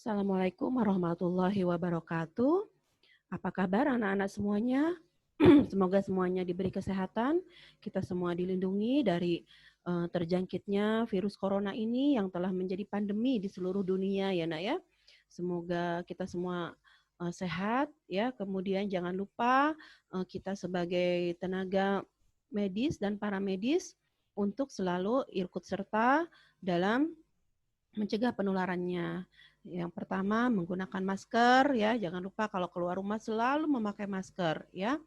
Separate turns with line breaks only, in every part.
Assalamualaikum warahmatullahi wabarakatuh. Apa kabar anak-anak semuanya? Semoga semuanya diberi kesehatan, kita semua dilindungi dari terjangkitnya virus corona ini yang telah menjadi pandemi di seluruh dunia ya Nak ya. Semoga kita semua sehat ya. Kemudian jangan lupa kita sebagai tenaga medis dan paramedis untuk selalu ikut serta dalam mencegah penularannya. Yang pertama menggunakan masker ya, jangan lupa kalau keluar rumah selalu memakai masker ya.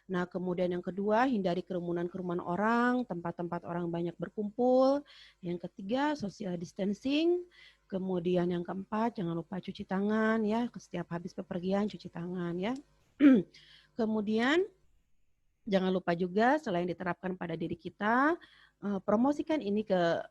Nah, kemudian yang kedua hindari kerumunan-kerumunan orang, tempat-tempat orang banyak berkumpul. Yang ketiga social distancing. Kemudian yang keempat jangan lupa cuci tangan ya, setiap habis bepergian cuci tangan ya. Kemudian jangan lupa juga selain diterapkan pada diri kita, promosikan ini ke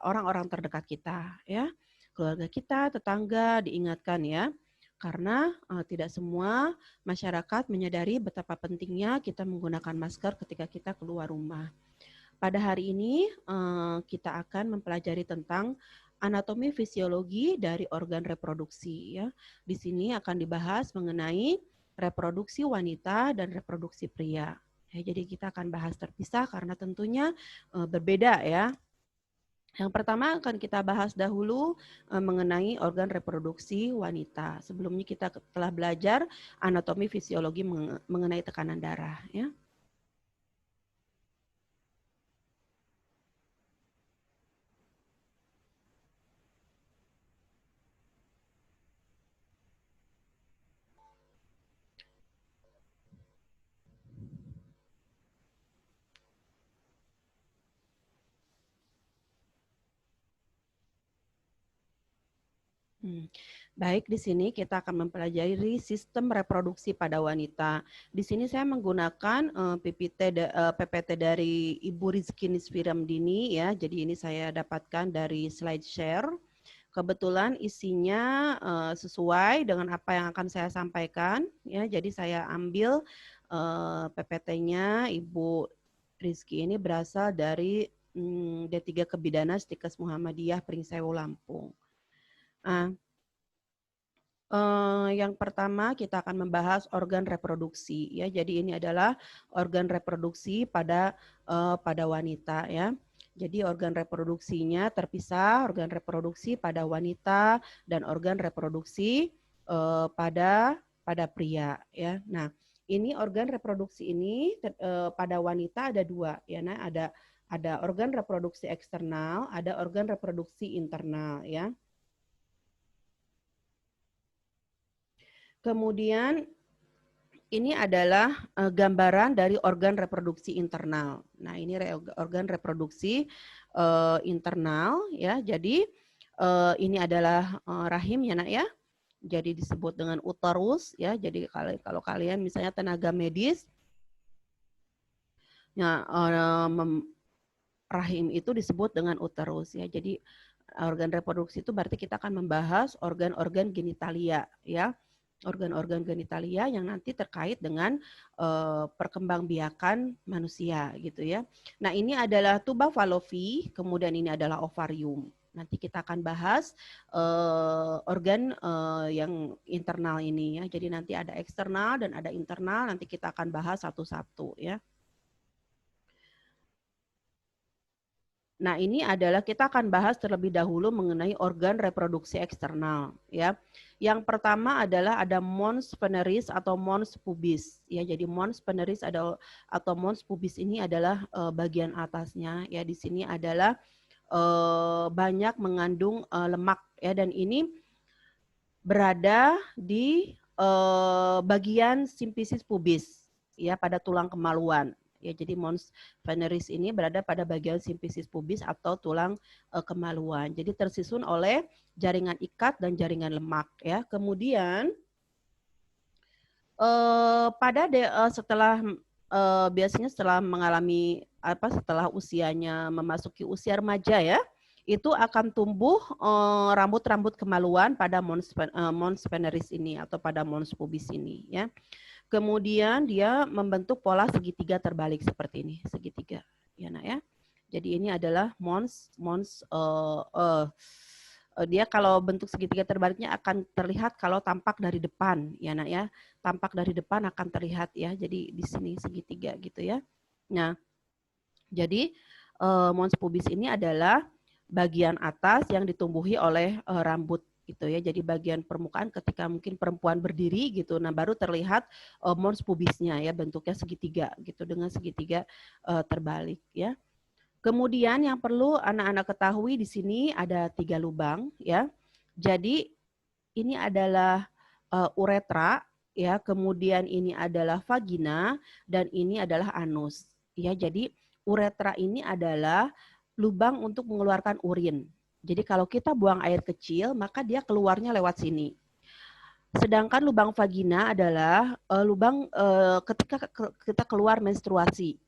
orang-orang terdekat kita ya. Keluarga kita, tetangga diingatkan ya. Karena tidak semua masyarakat menyadari betapa pentingnya kita menggunakan masker ketika kita keluar rumah. Pada hari ini kita akan mempelajari tentang anatomi fisiologi dari organ reproduksi ya. Di sini akan dibahas mengenai reproduksi wanita dan reproduksi pria. Ya, jadi kita akan bahas terpisah karena tentunya berbeda ya. Yang pertama akan kita bahas dahulu mengenai organ reproduksi wanita. Sebelumnya kita telah belajar anatomi fisiologi mengenai tekanan darah ya. Baik, di sini kita akan mempelajari sistem reproduksi pada wanita. Di sini saya menggunakan PPT dari Ibu Rizky Nisfiramdini ya. Jadi ini saya dapatkan dari slide share. Kebetulan isinya sesuai dengan apa yang akan saya sampaikan ya. Jadi saya ambil PPT-nya Ibu Rizky ini berasal dari D3 Kebidana Stikes Muhammadiyah Pringsewu Lampung. Nah, yang pertama kita akan membahas organ reproduksi ya. Jadi ini adalah organ reproduksi pada wanita ya. Jadi organ reproduksinya terpisah, organ reproduksi pada wanita dan organ reproduksi pada pria ya. Nah, ini organ reproduksi ini pada wanita ada dua ya. Nah, ada organ reproduksi eksternal, ada organ reproduksi internal ya. Kemudian ini adalah gambaran dari organ reproduksi internal. Nah, ini organ reproduksi internal ya. Jadi ini adalah rahim ya Nak ya. Jadi disebut dengan uterus ya. Jadi kalau kalian misalnya tenaga medis ya, rahim itu disebut dengan uterus ya. Jadi organ reproduksi itu berarti kita akan membahas organ-organ genitalia ya. Organ-organ genitalia yang nanti terkait dengan perkembangbiakan manusia gitu ya. Nah, ini adalah tuba fallopi, kemudian ini adalah ovarium. Nanti kita akan bahas organ yang internal ini ya. Jadi nanti ada eksternal dan ada internal, nanti kita akan bahas satu-satu ya. Nah, ini adalah kita akan bahas terlebih dahulu mengenai organ reproduksi eksternal ya. Yang pertama adalah ada mons veneris atau mons pubis ya. Jadi mons veneris atau mons pubis ini adalah bagian atasnya ya. Di sini adalah banyak mengandung lemak ya, dan ini berada di bagian simfisis pubis ya, pada tulang kemaluan. Ya, jadi mons veneris ini berada pada bagian simfisis pubis atau tulang kemaluan. Jadi tersusun oleh jaringan ikat dan jaringan lemak ya. Kemudian biasanya setelah mengalami setelah usianya memasuki usia remaja ya, itu akan tumbuh rambut-rambut kemaluan pada mons veneris ini atau pada mons pubis ini ya. Kemudian dia membentuk pola segitiga terbalik seperti ini, segitiga ya Nak ya. Jadi ini adalah mons Dia kalau bentuk segitiga terbaliknya akan terlihat kalau tampak dari depan, ya Nak ya. Tampak dari depan akan terlihat ya. Jadi di sini segitiga gitu ya. Nah, jadi mons pubis ini adalah bagian atas yang ditumbuhi oleh rambut gitu ya. Jadi bagian permukaan ketika mungkin perempuan berdiri gitu, nah baru terlihat mons pubisnya ya, bentuknya segitiga gitu dengan segitiga terbalik ya. Kemudian yang perlu anak-anak ketahui di sini ada 3 lubang ya. Jadi ini adalah uretra ya, kemudian ini adalah vagina dan ini adalah anus ya. Jadi uretra ini adalah lubang untuk mengeluarkan urin. Jadi kalau kita buang air kecil maka dia keluarnya lewat sini. Sedangkan lubang vagina adalah lubang ketika kita keluar menstruasi.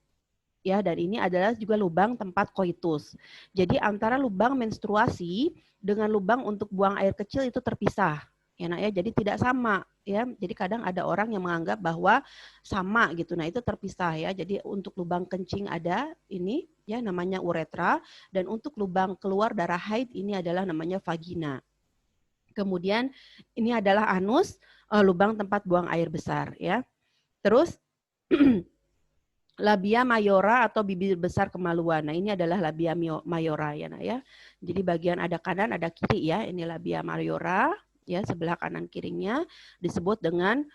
Ya, dan ini adalah juga lubang tempat koitus. Jadi antara lubang menstruasi dengan lubang untuk buang air kecil itu terpisah. Ya, Nak ya. Jadi tidak sama ya. Jadi kadang ada orang yang menganggap bahwa sama gitu. Nah, itu terpisah ya. Jadi untuk lubang kencing ada ini ya namanya uretra, dan untuk lubang keluar darah haid ini adalah namanya vagina. Kemudian ini adalah anus, lubang tempat buang air besar ya. Terus labia mayora atau bibir besar kemaluan. Nah, ini adalah labia mayora ya, Nak ya. Jadi bagian ada kanan, ada kiri ya. Ini labia mayora ya, sebelah kanan kirinya disebut dengan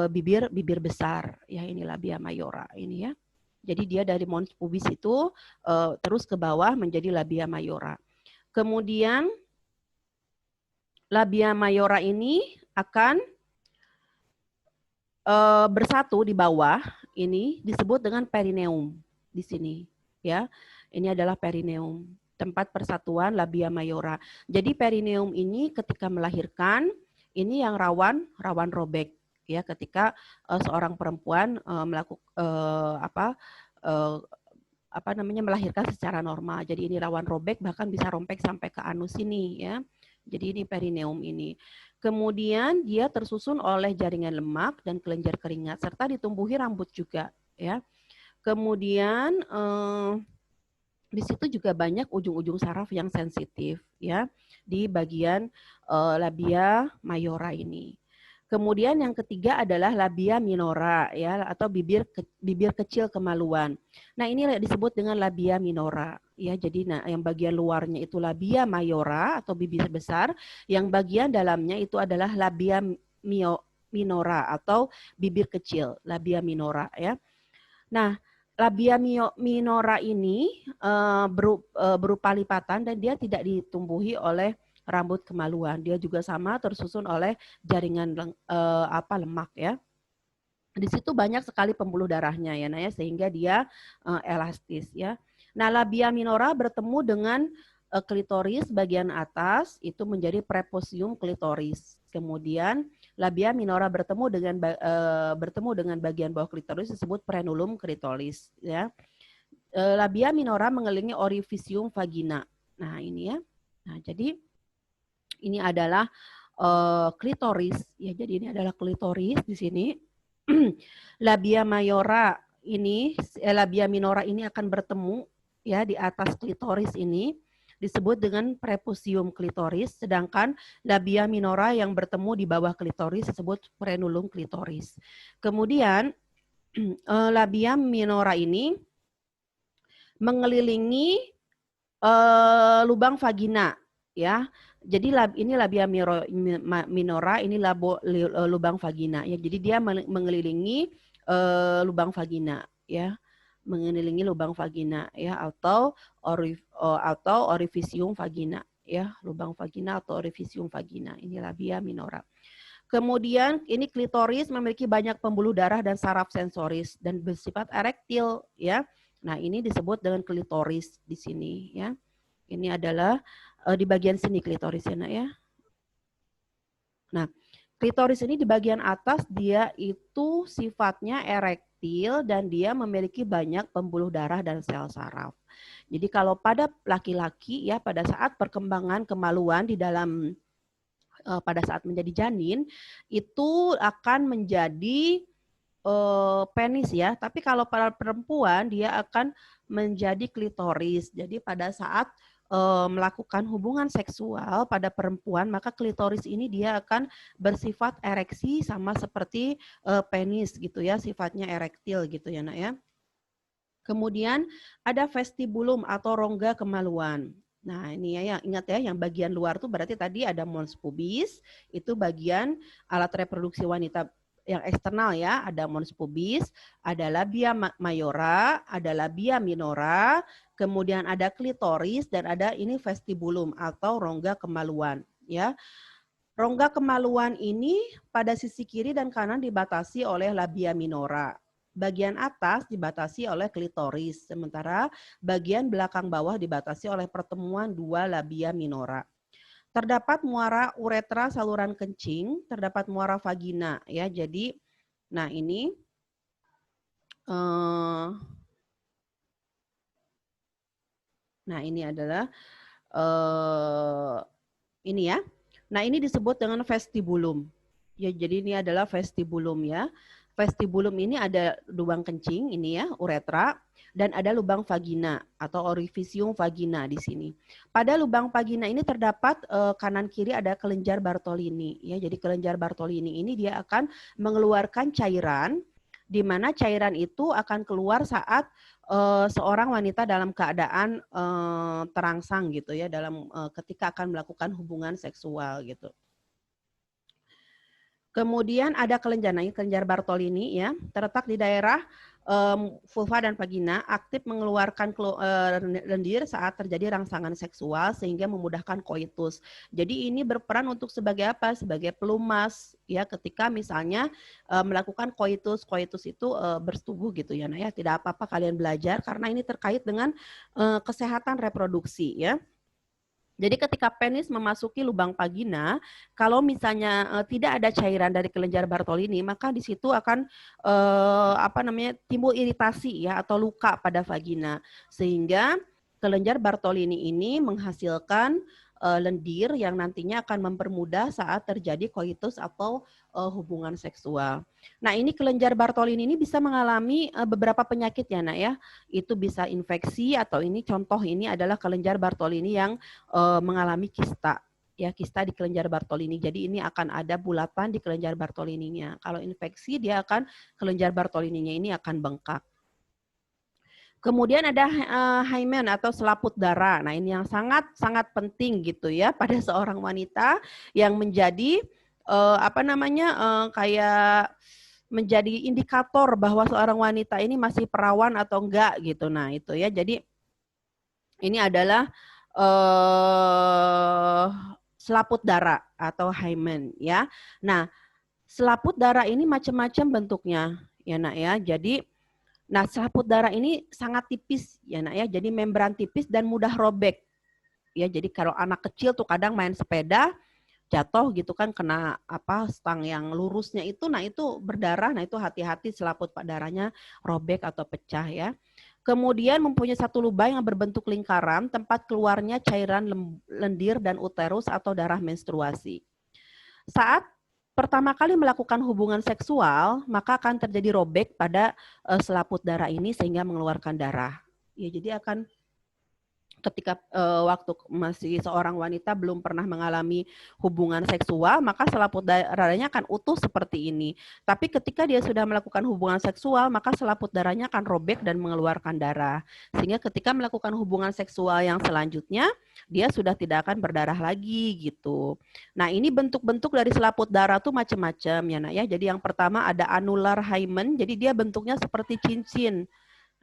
bibir besar ya. Ini labia mayora ini ya. Jadi dia dari mons pubis itu terus ke bawah menjadi labia mayora. Kemudian labia mayora ini akan bersatu di bawah, ini disebut dengan perineum di sini ya. Ini adalah perineum, tempat persatuan labia mayora. Jadi perineum ini ketika melahirkan ini yang rawan robek ya, ketika seorang perempuan melahirkan secara normal. Jadi ini rawan robek, bahkan bisa rompek sampai ke anus ini ya. Jadi ini perineum ini. Kemudian dia tersusun oleh jaringan lemak dan kelenjar keringat serta ditumbuhi rambut juga ya. Kemudian di situ juga banyak ujung-ujung saraf yang sensitif ya di bagian labia mayora ini. Kemudian yang ketiga adalah labia minora ya, atau bibir kecil kemaluan. Nah, ini disebut dengan labia minora ya. Jadi yang bagian luarnya itu labia mayora atau bibir besar, yang bagian dalamnya itu adalah labia minora atau bibir kecil, labia minora ya. Nah, labia minora ini berupa lipatan dan dia tidak ditumbuhi oleh rambut kemaluan. Dia juga sama tersusun oleh jaringan lemak ya. Di situ banyak sekali pembuluh darahnya ya, Naya, sehingga dia elastis ya. Nah, labia minora bertemu dengan klitoris bagian atas itu menjadi preposium klitoris. Kemudian labia minora bertemu dengan bagian bawah klitoris disebut frenulum klitoris ya. Labia minora mengelilingi orifisium vagina. Nah, ini ya. Nah, jadi ini adalah klitoris ya. Jadi ini adalah klitoris di sini. Labia mayora ini, labia minora ini akan bertemu ya di atas klitoris ini disebut dengan prepusium klitoris, sedangkan labia minora yang bertemu di bawah klitoris disebut frenulum klitoris. Kemudian labia minora ini mengelilingi lubang vagina ya. Jadi ini labia minora, ini lubang vagina ya. Jadi dia mengelilingi lubang vagina ya, mengelilingi lubang vagina ya, atau orifisium vagina ya, lubang vagina atau orifisium vagina. Ini labia minora. Kemudian ini klitoris memiliki banyak pembuluh darah dan saraf sensoris dan bersifat erektil ya. Nah, ini disebut dengan klitoris di sini ya. Ini adalah di bagian sini klitoris ya, Nak ya. Nah, klitoris ini di bagian atas dia itu sifatnya erektil dan dia memiliki banyak pembuluh darah dan sel saraf. Jadi kalau pada laki-laki ya, pada saat perkembangan kemaluan di dalam pada saat menjadi janin itu akan menjadi penis ya, tapi kalau pada perempuan dia akan menjadi klitoris. Jadi pada saat melakukan hubungan seksual pada perempuan, maka klitoris ini dia akan bersifat ereksi sama seperti penis gitu ya, sifatnya erektil gitu ya nak ya. Kemudian ada vestibulum atau rongga kemaluan. Nah ini ya, ingat ya, yang bagian luar tuh berarti tadi ada mons pubis, itu bagian alat reproduksi wanita yang eksternal ya, ada mons pubis, ada labia mayora, ada labia minora, kemudian ada klitoris, dan ada ini vestibulum atau rongga kemaluan ya. Rongga kemaluan ini pada sisi kiri dan kanan dibatasi oleh labia minora. Bagian atas dibatasi oleh klitoris, sementara bagian belakang bawah dibatasi oleh pertemuan dua labia minora. Terdapat muara uretra saluran kencing, terdapat muara vagina ya. Jadi nah ini adalah ini ya. Nah, ini disebut dengan vestibulum. Ya, jadi ini adalah vestibulum ya. Vestibulum ini ada lubang kencing ini ya, uretra, dan ada lubang vagina atau orifisium vagina di sini. Pada lubang vagina ini terdapat kanan kiri ada kelenjar Bartolini ya. Jadi kelenjar Bartolini ini dia akan mengeluarkan cairan, di mana cairan itu akan keluar saat seorang wanita dalam keadaan terangsang gitu ya, dalam ketika akan melakukan hubungan seksual gitu. Kemudian ada kelenjar, kelenjar Bartolini ya, terletak di daerah vulva dan vagina, aktif mengeluarkan lendir saat terjadi rangsangan seksual sehingga memudahkan koitus. Jadi ini berperan untuk sebagai apa? Sebagai pelumas ya, ketika misalnya melakukan koitus itu bersetubuh gitu ya. Nah ya, tidak apa-apa kalian belajar karena ini terkait dengan kesehatan reproduksi ya. Jadi ketika penis memasuki lubang vagina, kalau misalnya tidak ada cairan dari kelenjar Bartolini, maka di situ akan timbul iritasi ya atau luka pada vagina, sehingga kelenjar Bartolini ini menghasilkan lendir yang nantinya akan mempermudah saat terjadi koitus atau hubungan seksual. Nah, ini kelenjar Bartolini ini bisa mengalami beberapa penyakit ya, Nak ya. Itu bisa infeksi atau ini contoh ini adalah kelenjar Bartolini yang mengalami kista. Ya, kista di kelenjar Bartolini. Jadi ini akan ada bulatan di kelenjar Bartolininya. Kalau infeksi dia akan kelenjar Bartolininya ini akan bengkak. Kemudian ada hymen atau selaput darah. Nah, ini yang sangat penting gitu ya pada seorang wanita yang menjadi kayak menjadi indikator bahwa seorang wanita ini masih perawan atau enggak gitu. Nah, itu ya. Jadi ini adalah selaput darah atau hymen ya. Nah, selaput darah ini macam-macam bentuknya ya Nak ya. Jadi selaput darah ini sangat tipis ya Nak ya. Jadi membran tipis dan mudah robek. Ya, jadi kalau anak kecil tuh kadang main sepeda jatuh gitu kan, kena stang yang lurusnya itu, nah itu berdarah, nah itu hati-hati selaput darahnya robek atau pecah ya. Kemudian mempunyai satu lubang yang berbentuk lingkaran, tempat keluarnya cairan lendir dan uterus atau darah menstruasi. Saat pertama kali melakukan hubungan seksual, maka akan terjadi robek pada selaput darah ini sehingga mengeluarkan darah. Ya, jadi akan ketika waktu masih seorang wanita belum pernah mengalami hubungan seksual, maka selaput darahnya akan utuh seperti ini. Tapi ketika dia sudah melakukan hubungan seksual, maka selaput darahnya akan robek dan mengeluarkan darah. Sehingga ketika melakukan hubungan seksual yang selanjutnya, dia sudah tidak akan berdarah lagi gitu. Nah, ini bentuk-bentuk dari selaput darah tuh macam-macam ya Nak ya. Jadi yang pertama ada anular hymen, jadi dia bentuknya seperti cincin.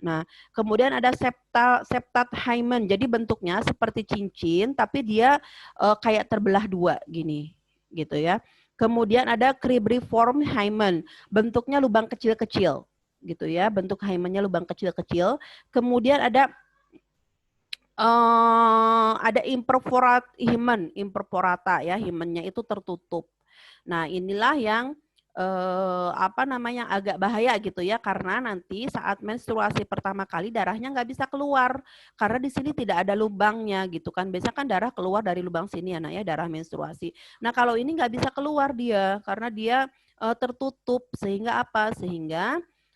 Nah, kemudian ada septat hymen, jadi bentuknya seperti cincin, tapi dia kayak terbelah dua gini, gitu ya. Kemudian ada cribriform hymen, bentuknya lubang kecil-kecil, gitu ya. Bentuk hymennya lubang kecil-kecil. Kemudian ada imperforat hymen, imperforata ya, hymennya itu tertutup. Nah, inilah yang agak bahaya gitu ya, karena nanti saat menstruasi pertama kali darahnya nggak bisa keluar karena di sini tidak ada lubangnya gitu kan. Biasanya kan darah keluar dari lubang sini ya Nak ya, darah menstruasi. Nah, kalau ini nggak bisa keluar dia karena dia tertutup, sehingga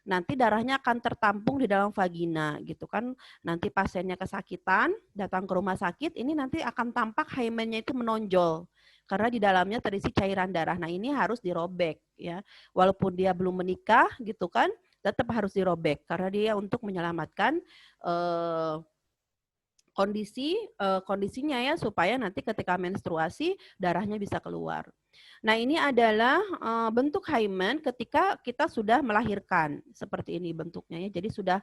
nanti darahnya akan tertampung di dalam vagina gitu kan. Nanti pasiennya kesakitan, datang ke rumah sakit, ini nanti akan tampak hymennya itu menonjol karena di dalamnya terisi cairan darah. Nah, ini harus dirobek ya. Walaupun dia belum menikah gitu kan, tetap harus dirobek karena dia untuk menyelamatkan kondisinya ya supaya nanti ketika menstruasi darahnya bisa keluar. Nah, ini adalah bentuk hymen ketika kita sudah melahirkan. Seperti ini bentuknya ya. Jadi sudah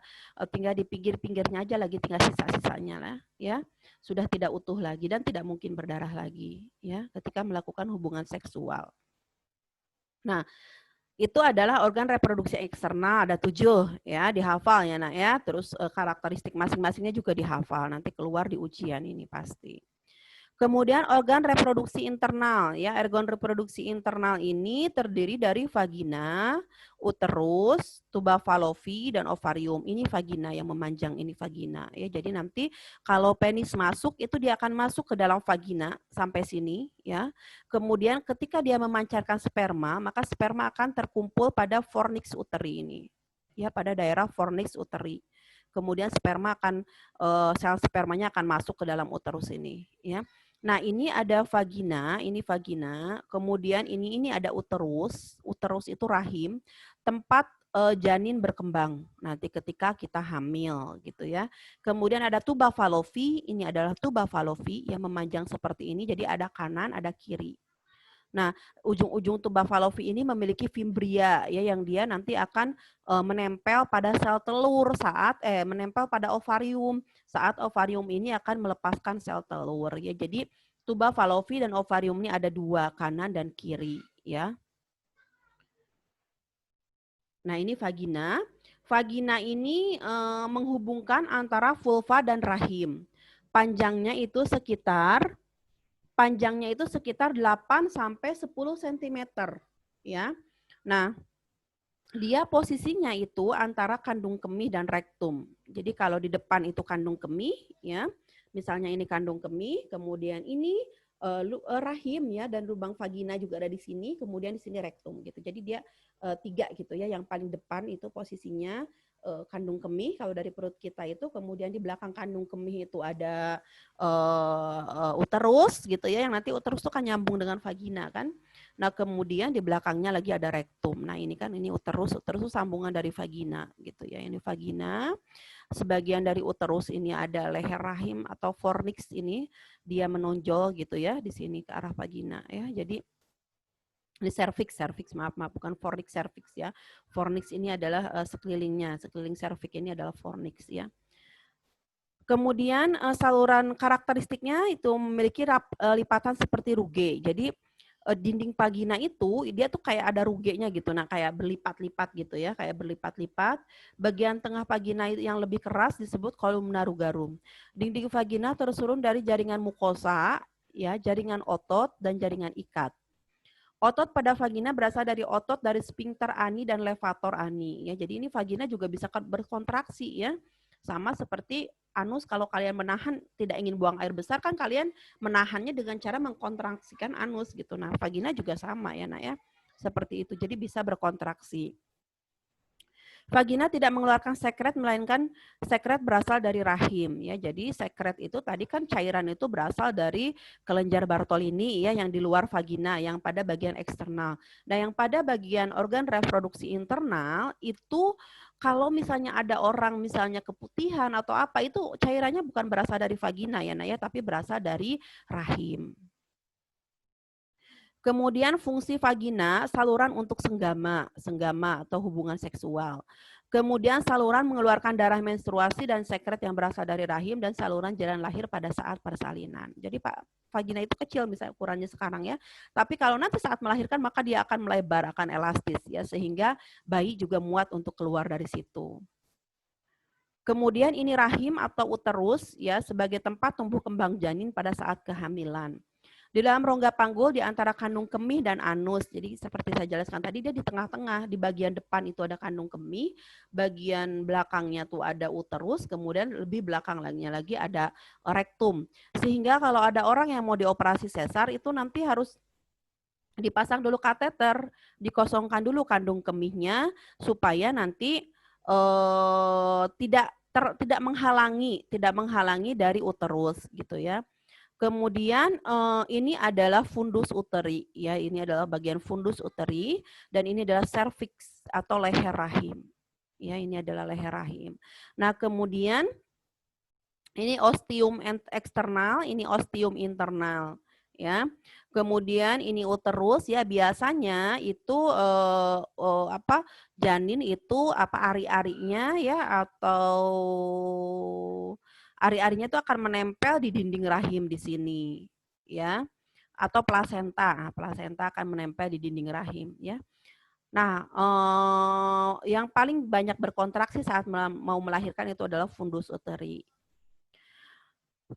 tinggal di pinggir-pinggirnya aja lagi, tinggal sisa-sisanya lah ya. Sudah tidak utuh lagi dan tidak mungkin berdarah lagi ya ketika melakukan hubungan seksual. Nah, itu adalah organ reproduksi eksternal, ada 7 ya, dihafal ya nak ya. Terus karakteristik masing-masingnya juga dihafal, nanti keluar di ujian ini pasti. Kemudian organ reproduksi internal ya, organ reproduksi internal ini terdiri dari vagina, uterus, tuba falopi dan ovarium. Ini vagina yang memanjang, ini vagina ya. Jadi nanti kalau penis masuk itu dia akan masuk ke dalam vagina sampai sini ya. Kemudian ketika dia memancarkan sperma, maka sperma akan terkumpul pada fornix uteri ini. Ya, pada daerah fornix uteri. Kemudian sperma akan sel spermanya akan masuk ke dalam uterus ini ya. Nah, ini ada vagina, ini vagina, kemudian ini ada uterus. Uterus itu rahim, tempat janin berkembang nanti ketika kita hamil gitu ya. Kemudian ada tuba falopi, ini adalah tuba falopi yang memanjang seperti ini, jadi ada kanan, ada kiri. Nah, ujung-ujung tuba falopi ini memiliki fimbria ya yang dia nanti akan menempel pada sel telur saat menempel pada ovarium saat ovarium ini akan melepaskan sel telur ya. Jadi tuba falopi dan ovarium ini ada 2, kanan dan kiri ya. Nah, ini vagina. Vagina ini menghubungkan antara vulva dan rahim. Panjangnya itu sekitar 8 sampai 10 cm ya. Nah, dia posisinya itu antara kandung kemih dan rektum. Jadi kalau di depan itu kandung kemih ya. Misalnya ini kandung kemih, kemudian ini rahim ya dan lubang vagina juga ada di sini, kemudian di sini rektum gitu. Jadi dia 3 gitu ya. Yang paling depan itu posisinya kandung kemih kalau dari perut kita itu, kemudian di belakang kandung kemih itu ada uterus gitu ya, yang nanti uterus itu kan nyambung dengan vagina kan. Nah, kemudian di belakangnya lagi ada rektum. Nah, ini kan ini uterus itu sambungan dari vagina gitu ya. Ini vagina. Sebagian dari uterus ini ada leher rahim atau fornix ini dia menonjol gitu ya di sini ke arah vagina ya. Jadi ini cervix maaf bukan fornix cervix ya. Fornix ini adalah sekelilingnya, sekeliling cervix ini adalah fornix ya. Kemudian saluran karakteristiknya itu memiliki lipatan seperti ruge. Jadi dinding vagina itu dia tuh kayak ada rugenya gitu, nah kayak berlipat-lipat gitu ya, kayak berlipat-lipat. Bagian tengah vagina yang lebih keras disebut columna rugarum. Dinding vagina tersusun dari jaringan mukosa, ya, jaringan otot dan jaringan ikat. Otot pada vagina berasal dari otot dari sphincter ani dan levator ani. Ya, jadi ini vagina juga bisa berkontraksi ya, sama seperti anus. Kalau kalian menahan tidak ingin buang air besar kan kalian menahannya dengan cara mengkontraksikan anus gitu. Nah, vagina juga sama ya nak ya, seperti itu. Jadi bisa berkontraksi. Vagina tidak mengeluarkan sekret melainkan sekret berasal dari rahim ya. Jadi sekret itu tadi kan cairan itu berasal dari kelenjar Bartolini ya yang di luar vagina yang pada bagian eksternal. Nah, yang pada bagian organ reproduksi internal itu kalau misalnya ada orang misalnya keputihan atau apa itu cairannya bukan berasal dari vagina ya nah ya tapi berasal dari rahim. Kemudian fungsi vagina, saluran untuk senggama atau hubungan seksual. Kemudian saluran mengeluarkan darah menstruasi dan sekret yang berasal dari rahim dan saluran jalan lahir pada saat persalinan. Jadi vagina itu kecil misalnya ukurannya sekarang ya. Tapi kalau nanti saat melahirkan maka dia akan melebar, akan elastis ya sehingga bayi juga muat untuk keluar dari situ. Kemudian ini rahim atau uterus ya sebagai tempat tumbuh kembang janin pada saat kehamilan. Di dalam rongga panggul di antara kandung kemih dan anus. Jadi seperti saya jelaskan tadi dia di tengah-tengah, di bagian depan itu ada kandung kemih, bagian belakangnya tuh ada uterus, kemudian lebih belakang lagi ada rektum. Sehingga kalau ada orang yang mau dioperasi sesar itu nanti harus dipasang dulu kateter, dikosongkan dulu kandung kemihnya supaya nanti tidak menghalangi dari uterus gitu ya. Kemudian ini adalah fundus uteri ya, ini adalah bagian fundus uteri dan ini adalah serviks atau leher rahim. Ya, ini adalah leher rahim. Nah, kemudian ini ostium eksternal, ini ostium internal ya. Kemudian ini uterus ya, biasanya itu janin itu ari-arinya ya, atau ari-arinya itu akan menempel di dinding rahim di sini ya, atau plasenta. Plasenta akan menempel di dinding rahim ya. Nah, yang paling banyak berkontraksi saat mau melahirkan itu adalah fundus uteri.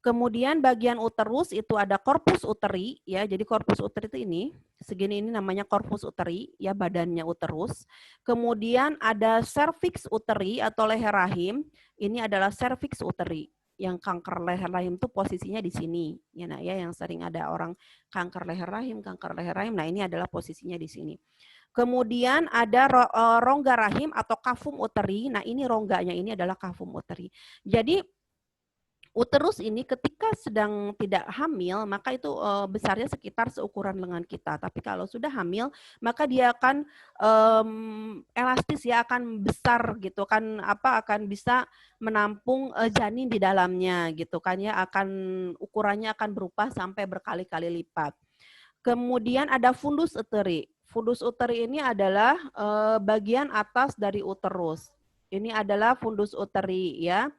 Kemudian bagian uterus itu ada korpus uteri ya. Jadi korpus uteri itu ini, segini ini namanya korpus uteri ya, badannya uterus. Kemudian ada serviks uteri atau leher rahim. Ini adalah serviks uteri. Yang kanker leher rahim itu posisinya di sini. Ya, nah, ya, yang sering ada orang kanker leher rahim. Nah, ini adalah posisinya di sini. Kemudian ada rongga rahim atau kafum uteri. Nah, ini rongganya ini adalah kafum uteri. Jadi uterus ini ketika sedang tidak hamil, maka itu besarnya sekitar seukuran lengan kita. Tapi kalau sudah hamil, maka dia akan elastis ya, akan besar gitu kan, akan bisa menampung janin di dalamnya gitu kan ya, ukurannya akan berupa sampai berkali-kali lipat. Kemudian ada fundus uteri. Fundus uteri ini adalah bagian atas dari uterus. Ini adalah fundus uteri ya.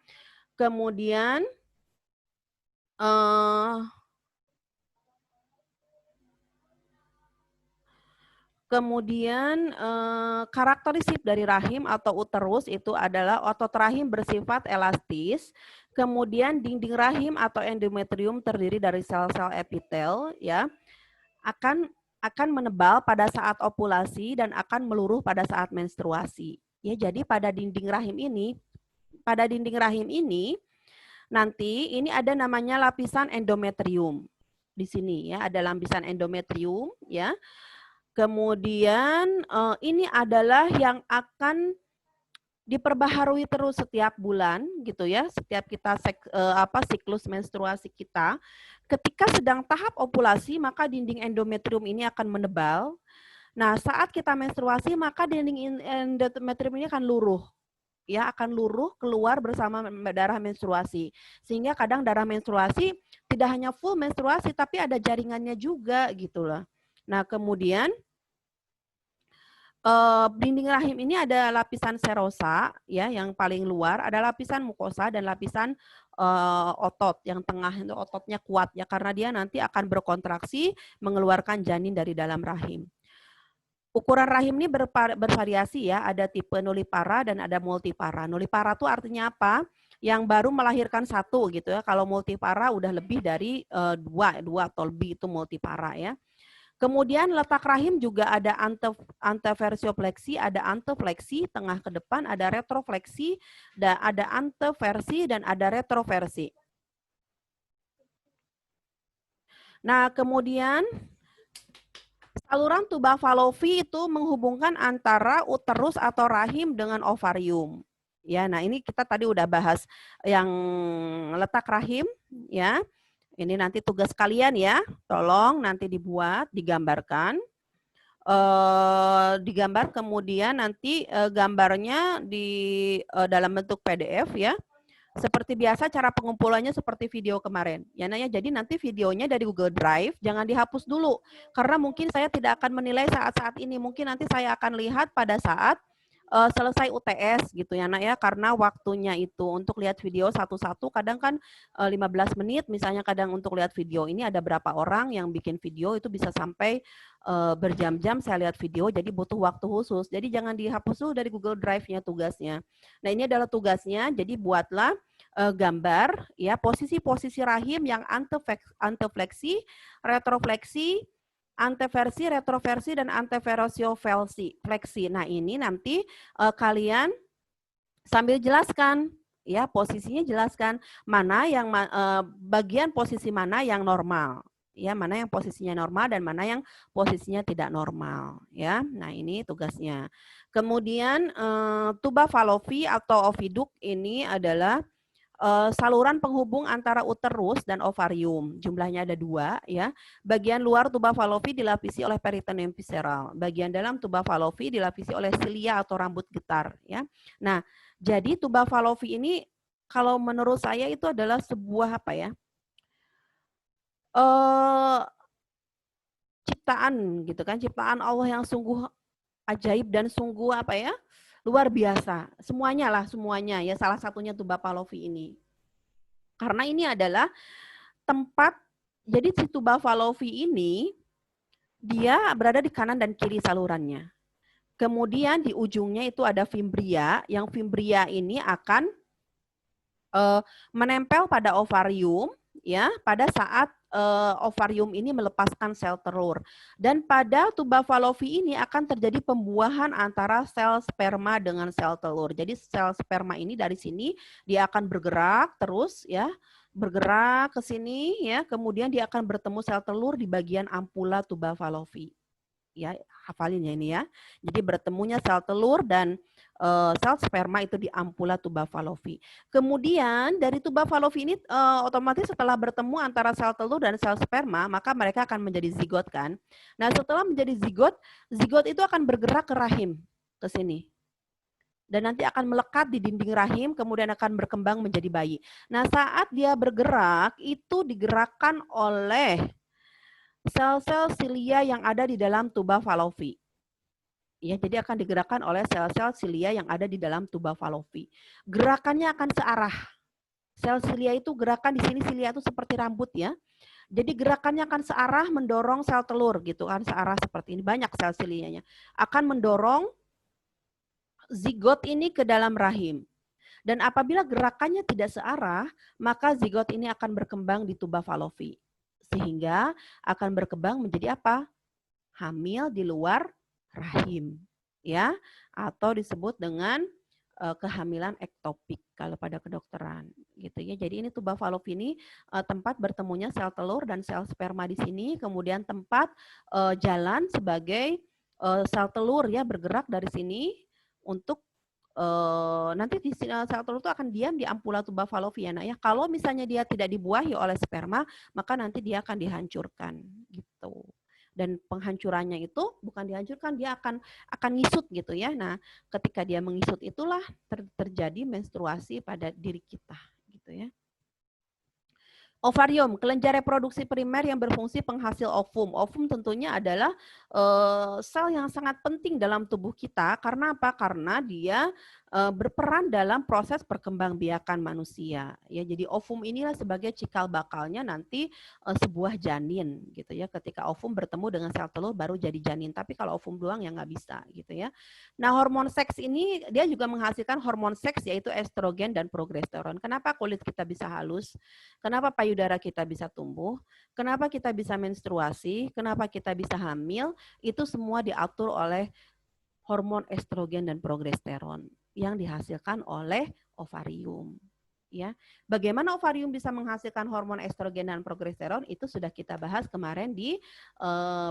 Kemudian karakteristik dari rahim atau uterus itu adalah otot rahim bersifat elastis, kemudian dinding rahim atau endometrium terdiri dari sel-sel epitel ya, akan menebal pada saat ovulasi dan akan meluruh pada saat menstruasi. Ya, jadi pada dinding rahim ini nanti ini ada namanya lapisan endometrium. Di sini ya, ada lapisan endometrium ya. Kemudian ini adalah yang akan diperbaharui terus setiap bulan gitu ya, setiap kita siklus menstruasi kita. Ketika sedang tahap ovulasi, maka dinding endometrium ini akan menebal. Nah, saat kita menstruasi, maka dinding endometrium ini akan luruh. Ya, akan luruh keluar bersama darah menstruasi. Sehingga kadang darah menstruasi tidak hanya full menstruasi, tapi ada jaringannya juga gitu loh. Nah, kemudian dinding rahim ini ada lapisan serosa ya, yang paling luar, ada lapisan mukosa dan lapisan otot. Yang tengah itu ototnya kuat ya, karena dia nanti akan berkontraksi mengeluarkan janin dari dalam rahim. Ukuran rahim ini bervariasi ya, ada tipe nulipara dan ada multipara. Nulipara itu artinya apa? Yang baru melahirkan satu gitu ya. Kalau multipara udah lebih dari dua atau lebih, itu multipara ya. Kemudian letak rahim juga ada anteversiopleksi, ada antefleksi, tengah ke depan, ada retrofleksi, ada anteversi dan ada retroversi. Nah, kemudian saluran tuba Fallopi itu menghubungkan antara uterus atau rahim dengan ovarium. Ya, nah ini kita tadi udah bahas yang letak rahim ya. Ini nanti tugas kalian ya, tolong nanti dibuat, digambarkan. Digambar kemudian nanti gambarnya di dalam bentuk PDF ya. Seperti biasa cara pengumpulannya seperti video kemarin. Ya, Naya, jadi nanti videonya dari Google Drive jangan dihapus dulu. Karena mungkin saya tidak akan menilai saat-saat ini. Mungkin nanti saya akan lihat pada saat selesai UTS gitu ya, Nak ya, karena waktunya itu untuk lihat video satu-satu kadang kan 15 menit misalnya, kadang untuk lihat video ini ada berapa orang yang bikin video itu bisa sampai berjam-jam saya lihat video, jadi butuh waktu khusus. Jadi jangan dihapus dulu dari Google Drive-nya tugasnya. Nah, ini adalah tugasnya, jadi buatlah gambar ya posisi-posisi rahim yang antefleksi, retrofleksi, anteversi, retroversi, dan anteverosiofleksi. Nah, ini nanti kalian sambil jelaskan, ya posisinya jelaskan mana yang bagian posisi mana yang normal, ya, mana yang posisinya normal dan mana yang posisinya tidak normal, ya. Nah, ini tugasnya. Kemudian tuba Fallopi atau oviduct ini adalah saluran penghubung antara uterus dan ovarium. Jumlahnya ada 2, ya. Bagian luar tuba Fallopi dilapisi oleh peritoneum visceral. Bagian dalam tuba Fallopi dilapisi oleh silia atau rambut getar, ya. Nah, jadi tuba Fallopi ini kalau menurut saya itu adalah sebuah apa ya? Ciptaan gitu kan, ciptaan Allah yang sungguh ajaib dan sungguh apa ya? Luar biasa. Semuanya lah, semuanya ya. Salah satunya tuba Fallopi ini. Karena ini adalah tempat, jadi si tuba Fallopi ini dia berada di kanan dan kiri salurannya. Kemudian di ujungnya itu ada fimbria, yang fimbria ini akan menempel pada ovarium, ya, pada saat ovarium ini melepaskan sel telur. Dan pada tuba Fallopi ini akan terjadi pembuahan antara sel sperma dengan sel telur. Jadi sel sperma ini dari sini dia akan bergerak terus, ya, bergerak ke sini, ya, kemudian dia akan bertemu sel telur di bagian ampula tuba Fallopi. Ya, hafalin ya ini ya. Jadi bertemunya sel telur dan sel sperma itu di ampula tuba Fallopi. Kemudian dari tuba Fallopi ini otomatis setelah bertemu antara sel telur dan sel sperma, maka mereka akan menjadi zigot kan. Nah, setelah menjadi zigot, zigot itu akan bergerak ke rahim ke sini. Dan nanti akan melekat di dinding rahim, kemudian akan berkembang menjadi bayi. Nah, saat dia bergerak, itu digerakkan oleh sel-sel silia yang ada di dalam tuba Fallopi. Ya, jadi akan digerakkan oleh sel-sel silia yang ada di dalam tuba Fallopi. Gerakannya akan searah. Sel silia itu gerakan di sini, silia itu seperti rambut ya. Jadi gerakannya akan searah mendorong sel telur gitu kan, searah seperti ini. Banyak sel silianya. Akan mendorong zigot ini ke dalam rahim. Dan apabila gerakannya tidak searah, maka zigot ini akan berkembang di tuba Fallopi. Sehingga akan berkembang menjadi apa? Hamil di luar rahim, ya, atau disebut dengan kehamilan ektopik kalau pada kedokteran, gitu ya. Jadi ini tuba Fallopi ini tempat bertemunya sel telur dan sel sperma di sini, kemudian tempat jalan sebagai sel telur ya bergerak dari sini untuk nanti di sel telur itu akan diam di ampula tuba Fallopi ya, nak ya. Kalau misalnya dia tidak dibuahi oleh sperma, maka nanti dia akan dihancurkan gitu. Dan penghancurannya itu bukan dihancurkan, dia akan ngisut gitu ya. Nah, ketika dia mengisut itulah terjadi menstruasi pada diri kita gitu ya. Ovarium, kelenjar reproduksi primer yang berfungsi penghasil ovum. Ovum tentunya adalah sel yang sangat penting dalam tubuh kita. Karena apa? Karena dia berperan dalam proses perkembangbiakan manusia. Ya, jadi ovum inilah sebagai cikal bakalnya nanti sebuah janin, gitu ya. Ketika ovum bertemu dengan sel telur baru jadi janin. Tapi kalau ovum doang ya nggak bisa, gitu ya. Nah, hormon seks ini dia juga menghasilkan hormon seks yaitu estrogen dan progesteron. Kenapa kulit kita bisa halus? Kenapa payudara kita bisa tumbuh? Kenapa kita bisa menstruasi? Kenapa kita bisa hamil? Itu semua diatur oleh hormon estrogen dan progesteron yang dihasilkan oleh ovarium. Ya, bagaimana ovarium bisa menghasilkan hormon estrogen dan progesteron itu sudah kita bahas kemarin di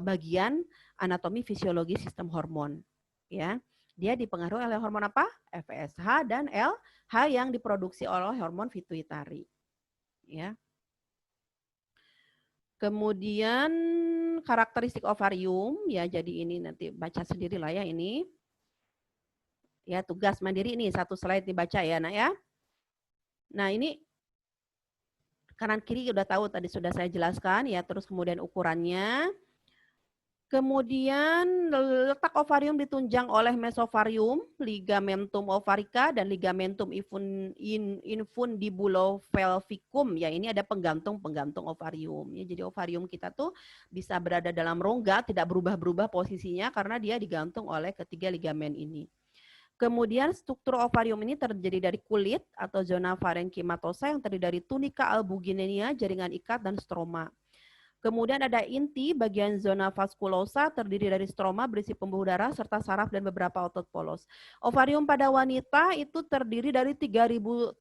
bagian anatomi fisiologi sistem hormon. Ya, dia dipengaruhi oleh hormon apa? FSH dan LH yang diproduksi oleh hormon pituitari. Ya. Kemudian karakteristik ovarium ya, jadi ini nanti baca sendiri lah ya ini. Ya, tugas mandiri ini satu slide dibaca ya, Nak ya. Nah, ini kanan kiri udah tahu tadi sudah saya jelaskan ya, terus kemudian ukurannya. Kemudian letak ovarium ditunjang oleh mesovarium, ligamentum ovarica dan ligamentum infundibulovelvicum. Ya, ini ada penggantung ovarium. Ya, jadi ovarium kita tuh bisa berada dalam rongga, tidak berubah-berubah posisinya karena dia digantung oleh ketiga ligamen ini. Kemudian struktur ovarium ini terdiri dari kulit atau zona parenchymatosa yang terdiri dari tunica albuginea, jaringan ikat, dan stroma. Kemudian ada inti bagian zona vaskulosa terdiri dari stroma berisi pembuluh darah serta saraf dan beberapa otot polos. Ovarium pada wanita itu terdiri dari 300.000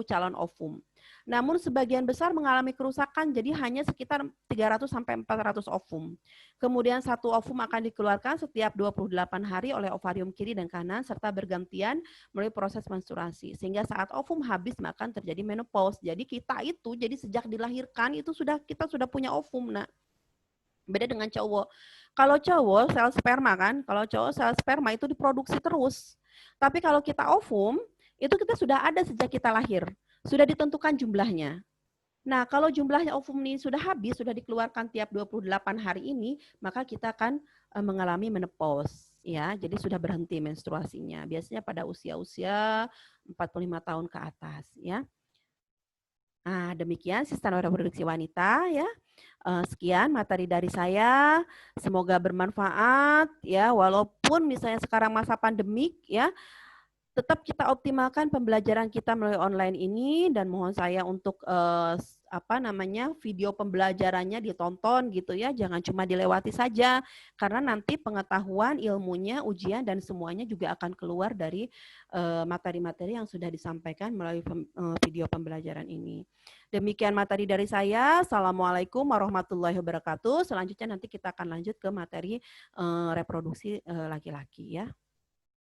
calon ovum. Namun sebagian besar mengalami kerusakan, jadi hanya sekitar 300 sampai 400 ovum. Kemudian satu ovum akan dikeluarkan setiap 28 hari oleh ovarium kiri dan kanan serta bergantian melalui proses menstruasi. Sehingga saat ovum habis maka terjadi menopause. Jadi kita itu jadi sejak dilahirkan itu kita sudah punya ovum, Nak. Beda dengan cowok. Kalau cowok sel sperma kan, kalau cowok sel sperma itu diproduksi terus. Tapi kalau kita ovum, itu kita sudah ada sejak kita lahir. Sudah ditentukan jumlahnya. Nah, kalau jumlahnya ovum ini sudah habis, sudah dikeluarkan tiap 28 hari ini, maka kita akan mengalami menopause. Ya, jadi sudah berhenti menstruasinya. Biasanya pada usia-usia 45 tahun ke atas. Ya. Nah, demikian sistem reproduksi wanita ya. Sekian materi dari saya, semoga bermanfaat ya, walaupun misalnya sekarang masa pandemik ya, tetap kita optimalkan pembelajaran kita melalui online ini dan mohon saya untuk video pembelajarannya ditonton gitu ya, jangan cuma dilewati saja karena nanti pengetahuan, ilmunya, ujian dan semuanya juga akan keluar dari materi-materi yang sudah disampaikan melalui video pembelajaran ini. Demikian materi dari saya. Assalamualaikum warahmatullahi wabarakatuh. Selanjutnya nanti kita akan lanjut ke materi reproduksi laki-laki ya.